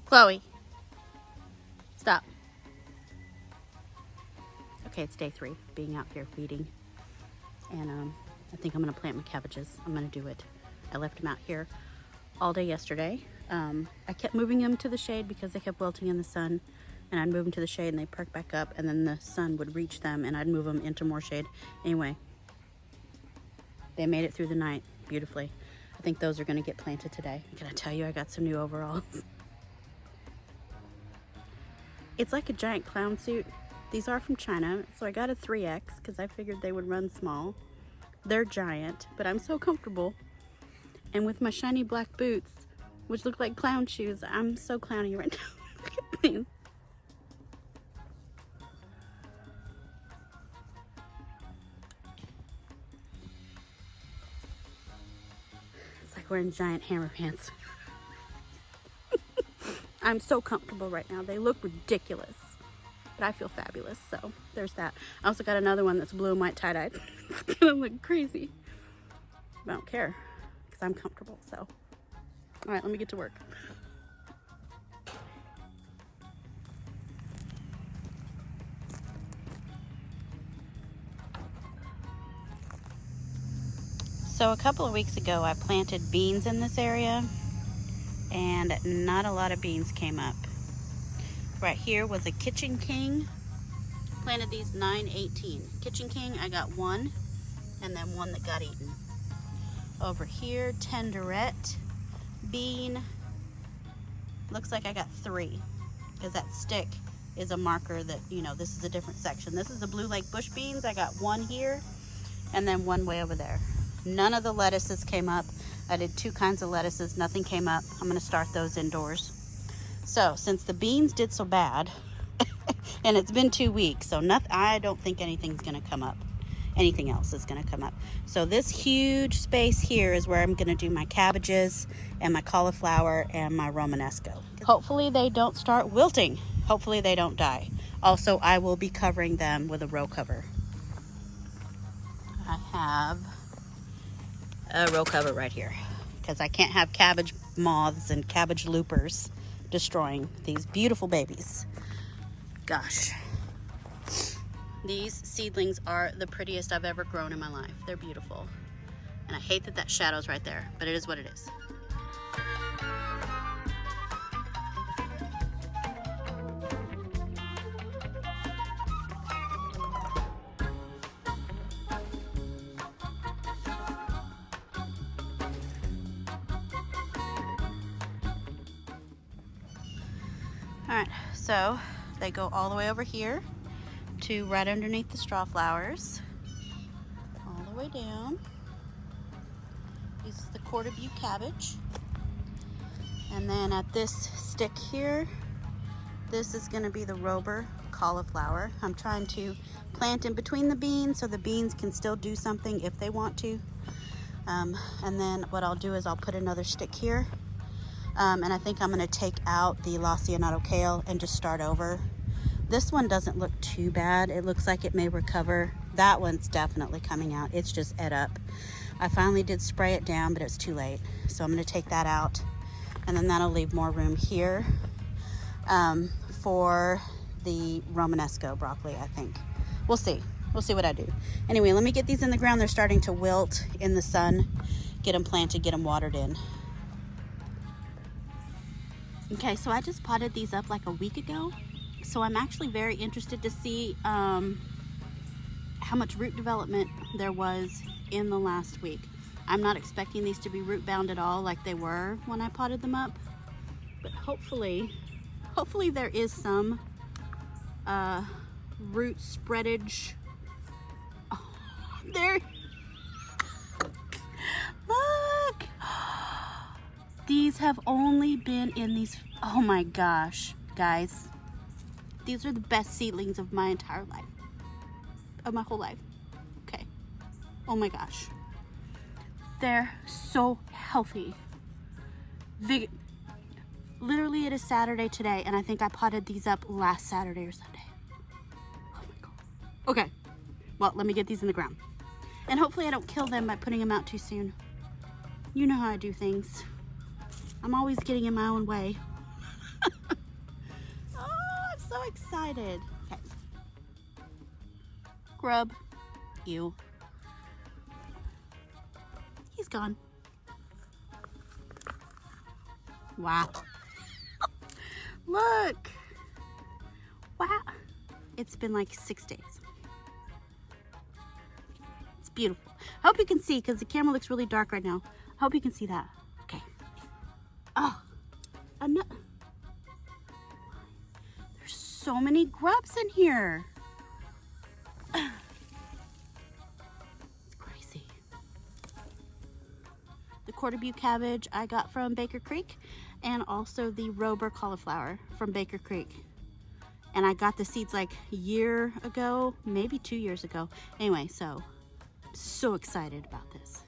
Chloe, stop. Okay, it's day 3, being out here weeding. And I think I'm gonna plant my cabbages. I'm gonna do it. I left them out here all day yesterday. I kept moving them to the shade because they kept wilting in the sun, and I'd move them to the shade and they perk back up, and then the sun would reach them and I'd move them into more shade. Anyway, they made it through the night beautifully. I think those are gonna get planted today. Can I tell you, I got some new overalls. It's like a giant clown suit. These are from China, so I got a 3X because I figured they would run small. They're giant, but I'm so comfortable. And with my shiny black boots, which look like clown shoes, I'm so clowny right now. Look at me. It's like wearing giant hammer pants. I'm so comfortable right now. They look ridiculous, but I feel fabulous, so there's that. I also got another one that's blue and white tie-dyed. It's gonna look crazy. I don't care, because I'm comfortable, so. All right, let me get to work. So a couple of weeks ago, I planted beans in this area, and not a lot of beans came up. Right here was a Kitchen King. Planted these 9/18. Kitchen King, I got 1, and then 1 that got eaten. Over here, Tenderette bean. Looks like I got 3, because that stick is a marker that, you know, this is a different section. This is the Blue Lake bush beans. I got 1 here, and then 1 way over there. None of the lettuces came up. I did 2 kinds of lettuces, nothing came up. I'm gonna start those indoors. So since the beans did so bad, and it's been 2 weeks, so I don't think anything's gonna come up. Anything else is gonna come up. So this huge space here is where I'm gonna do my cabbages and my cauliflower and my Romanesco. Hopefully they don't start wilting. Hopefully they don't die. Also, I will be covering them with a row cover. I have a row cover right here because I can't have cabbage moths and cabbage loopers destroying these beautiful babies. Gosh, these seedlings are the prettiest I've ever grown in my life. They're beautiful, and I hate that that shadow's right there, but it is what it is. All right, so they go all the way over here to right underneath the straw flowers, all the way down. This is the quarter view cabbage. And then at this stick here, this is gonna be the Rober cauliflower. I'm trying to plant in between the beans so the beans can still do something if they want to. And then what I'll do is I'll put another stick here. And I think I'm gonna take out the Lacinato kale and just start over. This one doesn't look too bad. It looks like it may recover. That one's definitely coming out. It's just ate up. I finally did spray it down, but it's too late. So I'm gonna take that out, and then that'll leave more room here for the Romanesco broccoli, I think. We'll see. We'll see what I do. Anyway, let me get these in the ground. They're starting to wilt in the sun. Get them planted, get them watered in. Okay, so I just potted these up like a week ago. So I'm actually very interested to see how much root development there was in the last week. I'm not expecting these to be root bound at all like they were when I potted them up. But hopefully there is some root spreadage. Oh, there. Look. These have only been in these, oh my gosh, guys. These are the best seedlings of my entire life, of my whole life. Okay, oh my gosh. They're so healthy. Literally it is Saturday today, and I think I potted these up last Saturday or Sunday. Oh my God. Okay, well, let me get these in the ground. And hopefully I don't kill them by putting them out too soon. You know how I do things. I'm always getting in my own way. excited. Okay. Grub. Ew. He's gone. Wow. Look. Wow. It's been like 6 days. It's beautiful. I hope you can see because the camera looks really dark right now. I hope you can see that. Okay. Oh, there's so many grubs in here. It's crazy. The quarter butte cabbage I got from Baker Creek, and also the Rober cauliflower from Baker Creek. And I got the seeds like a year ago, maybe 2 years ago. Anyway, so excited about this.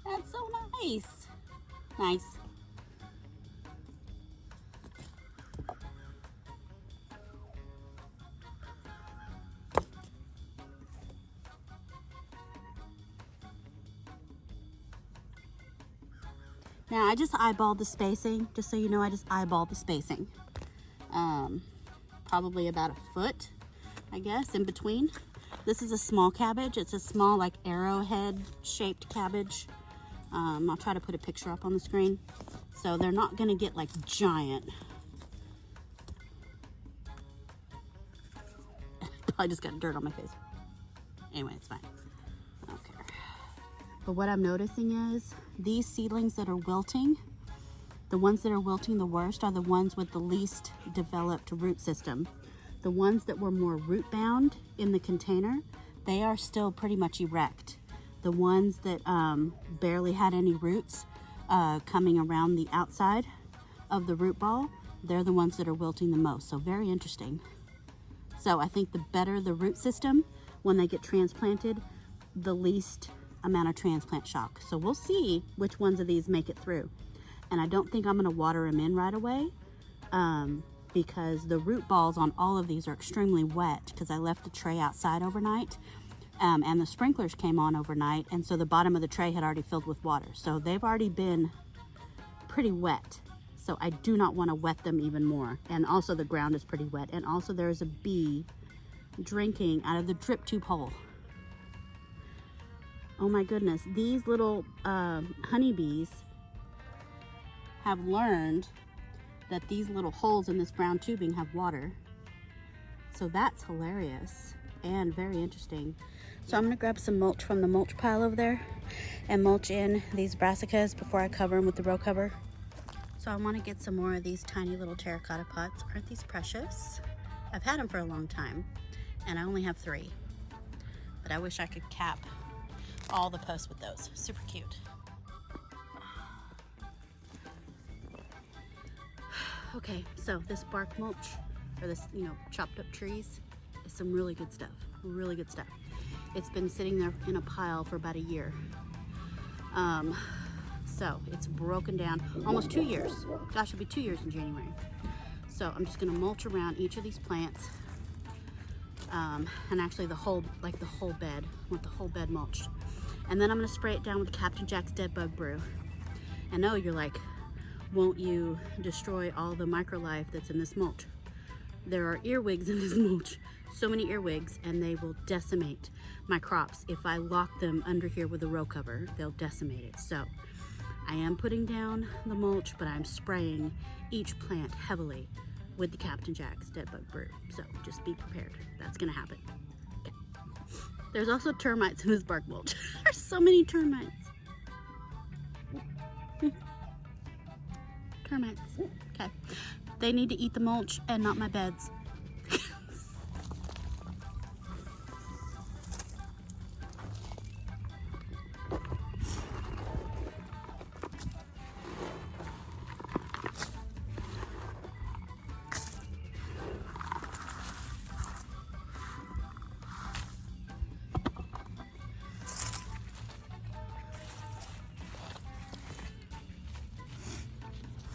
That's so nice. Nice. Now I just eyeballed the spacing, just so you know, I just eyeballed the spacing. Probably about a foot, I guess, in between. This is a small cabbage. It's a small, like, arrowhead shaped cabbage. I'll try to put a picture up on the screen. So they're not gonna get like giant. I just got dirt on my face. Anyway, it's fine. Okay. But what I'm noticing is these seedlings that are wilting, the ones that are wilting the worst are the ones with the least developed root system. The ones that were more root bound in the container, they are still pretty much erect. The ones that barely had any roots coming around the outside of the root ball, they're the ones that are wilting the most. So very interesting. So I think the better the root system, when they get transplanted, the least amount of transplant shock. So we'll see which ones of these make it through. And I don't think I'm gonna water them in right away because the root balls on all of these are extremely wet because I left the tray outside overnight and the sprinklers came on overnight, and so the bottom of the tray had already filled with water. So they've already been pretty wet. So I do not want to wet them even more. And also the ground is pretty wet. And also there's a bee drinking out of the drip tube hole. Oh my goodness. These little honeybees have learned that these little holes in this brown tubing have water. So that's hilarious and very interesting. So I'm gonna grab some mulch from the mulch pile over there and mulch in these brassicas before I cover them with the row cover. So I want to get some more of these tiny little terracotta pots. Aren't these precious? I've had them for a long time and I only have 3. But I wish I could cap all the posts with those. Super cute. Okay, so this bark mulch, or this, chopped up trees, is some really good stuff. Really good stuff. It's been sitting there in a pile for about a year. So it's broken down, almost 2 years. Gosh, it'll be 2 years in January. So I'm just gonna mulch around each of these plants. And actually the whole bed, I want the whole bed mulched. And then I'm gonna spray it down with Captain Jack's Dead Bug Brew. I know you're like, won't you destroy all the microlife that's in this mulch? There are earwigs in this mulch, so many earwigs, and they will decimate my crops. If I lock them under here with a row cover, they'll decimate it. So I am putting down the mulch, but I'm spraying each plant heavily with the Captain Jack's Dead Bug Brew. So just be prepared. That's gonna happen. Okay. There's also termites in this bark mulch. There's so many termites. Termites. Okay. They need to eat the mulch and not my beds.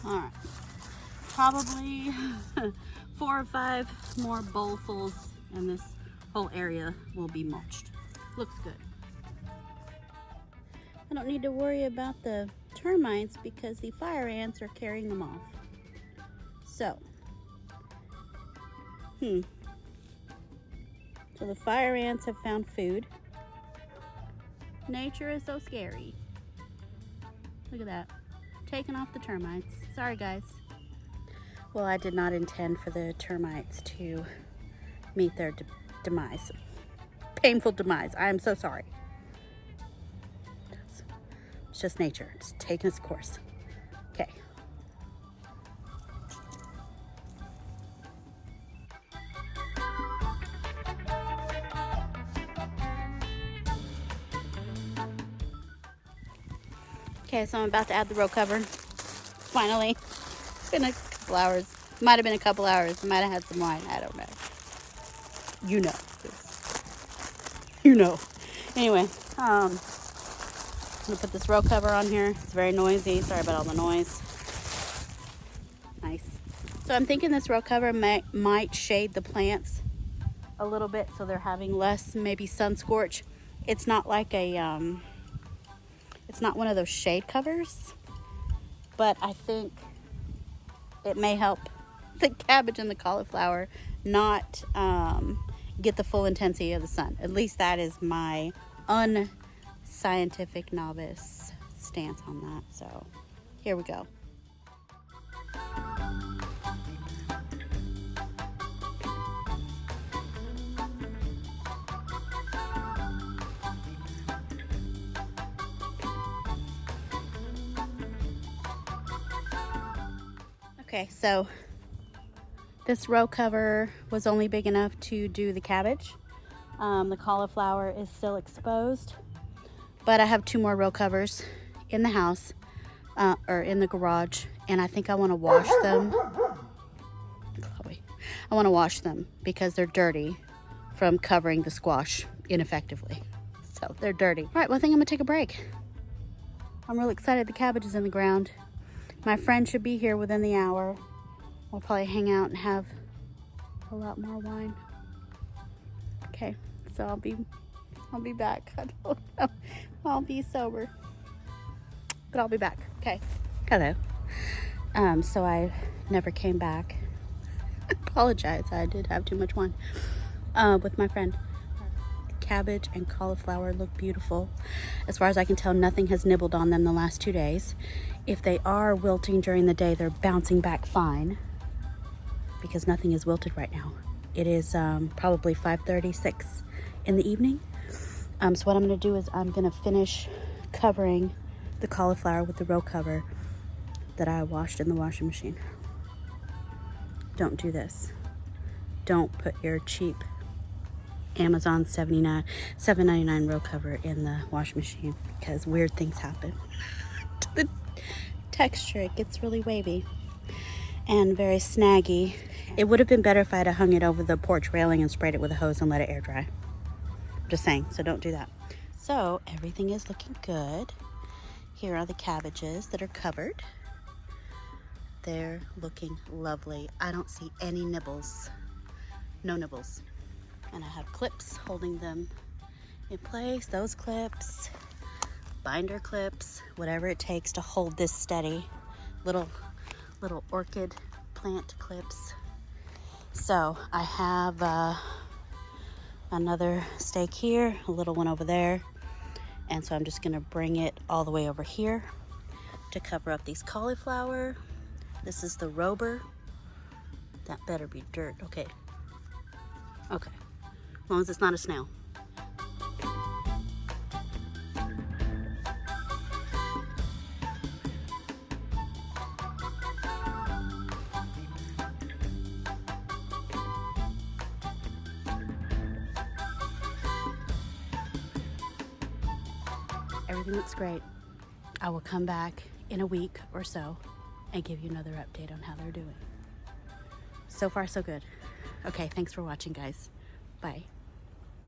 All right, probably 4 or 5 more bowlfuls in this whole area will be mulched. Looks good. I don't need to worry about the termites because the fire ants are carrying them off. So, so the fire ants have found food. Nature is so scary. Look at that. Taking off the termites. Sorry, guys. Well, I did not intend for the termites to meet their demise. Painful demise. I am so sorry. It's just nature. It's taking its course. Okay. Okay, so I'm about to add the row cover. Finally. It's been a couple hours. Might have been a couple hours. Might have had some wine. I don't know. You know. You know. Anyway, I'm gonna put this row cover on here. It's very noisy. Sorry about all the noise. Nice. So I'm thinking this row cover might shade the plants a little bit so they're having less maybe sun scorch. It's not like a it's not one of those shade covers, but I think it may help the cabbage and the cauliflower not get the full intensity of the sun. At least that is my unscientific novice stance on that. So here we go. Okay, so this row cover was only big enough to do the cabbage. The cauliflower is still exposed, but I have 2 more row covers in the house, or in the garage, and I think I want to wash them. Chloe. I want to wash them because they're dirty from covering the squash ineffectively. So they're dirty. All right, well, I think I'm gonna take a break. I'm really excited the cabbage is in the ground. My friend should be here within the hour. We'll probably hang out and have a lot more wine. Okay, so I'll be back. I don't know. I'll be sober, but I'll be back. Okay. Hello. So I never came back. I apologize. I did have too much wine with my friend. Cabbage and cauliflower look beautiful. As far as I can tell, nothing has nibbled on them the last 2 days. If they are wilting during the day, they're bouncing back fine because nothing is wilted right now. It is probably 5:36 in the evening. So what I'm going to do is I'm going to finish covering the cauliflower with the row cover that I washed in the washing machine. Don't do this. Don't put your cheap Amazon $7.99 row cover in the washing machine because weird things happen to the texture. It gets really wavy and very snaggy. It would have been better if I had hung it over the porch railing and sprayed it with a hose and let it air dry. Just saying, so don't do that. So everything is looking good. Here are the cabbages that are covered. They're looking lovely. I don't see any nibbles. No nibbles. And I have clips holding them in place. Those clips, binder clips, whatever it takes to hold this steady. Little orchid plant clips. So I have another stake here, a little one over there. And so I'm just gonna bring it all the way over here to cover up these cauliflower. This is the rober. That better be dirt. Okay. Okay. As long as it's not a snail. Everything looks great. I will come back in a week or so and give you another update on how they're doing. So far, so good. Okay, thanks for watching, guys. Bye.